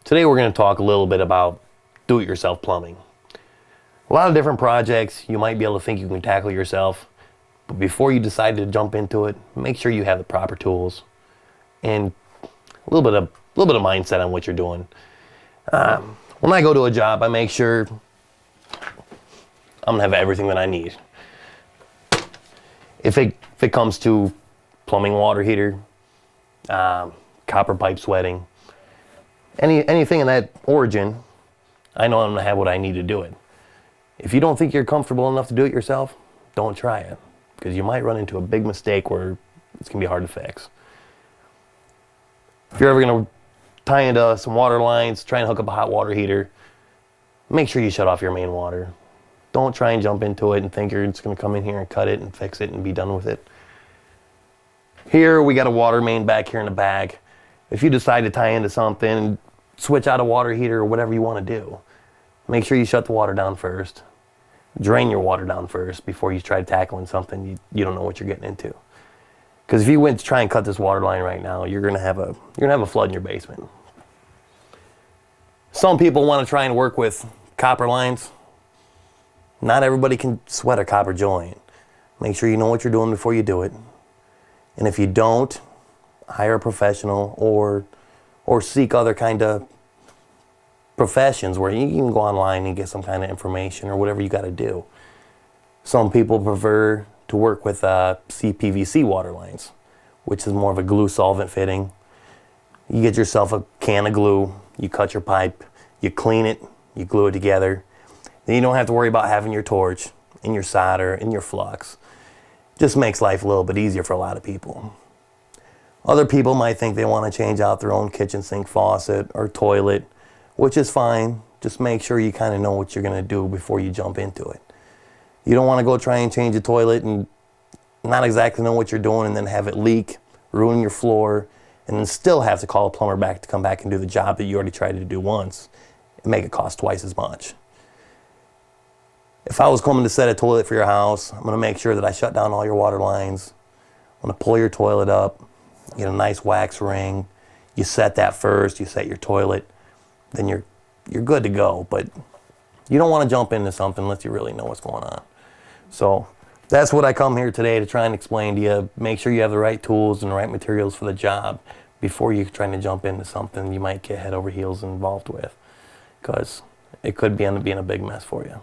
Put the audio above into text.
Today we're going to talk a little bit about do-it-yourself plumbing. A lot of different projects you might be able to think you can tackle yourself, but before you decide to jump into it, make sure you have the proper tools and a little bit of mindset on what you're doing. When I go to a job, I make sure I'm gonna have everything that I need. If it comes to plumbing, water heater, copper pipe sweating, anything in that origin, I know I'm gonna have what I need to do it. If you don't think you're comfortable enough to do it yourself, don't try it, because you might run into a big mistake where it's gonna be hard to fix. If you're ever gonna tie into some water lines, try and hook up a hot water heater, make sure you shut off your main water. Don't try and jump into it and think you're just gonna come in here and cut it and fix it and be done with it. Here we got a water main back here in the back. If you decide to tie into something, switch out a water heater or whatever you want to do, make sure you shut the water down first. Drain your water down first before you try tackling something you don't know what you're getting into. Because if you went to try and cut this water line right now, you're gonna have a flood in your basement. Some people want to try and work with copper lines. Not everybody can sweat a copper joint. Make sure you know what you're doing before you do it. And if you don't, hire a professional or seek other kind of professions where you can go online and get some kind of information or whatever you got to do. Some people prefer to work with CPVC water lines, which is more of a glue solvent fitting. You get yourself a can of glue, you cut your pipe, you clean it, you glue it together. Then you don't have to worry about having your torch and your solder and your flux. Just makes life a little bit easier for a lot of people. Other people might think they want to change out their own kitchen sink faucet or toilet, which is fine. Just make sure you kind of know what you're going to do before you jump into it. You don't want to go try and change a toilet and not exactly know what you're doing and then have it leak, ruin your floor, and then still have to call a plumber back to come back and do the job that you already tried to do once and make it cost twice as much. If I was coming to set a toilet for your house, I'm going to make sure that I shut down all your water lines. I'm going to pull your toilet up, get a nice wax ring. You set that first, you set your toilet, then you're good to go. But you don't want to jump into something unless you really know what's going on. So that's what I come here today to try and explain to you. Make sure you have the right tools and the right materials for the job before you're trying to jump into something you might get head over heels involved with, because it could end up being a big mess for you.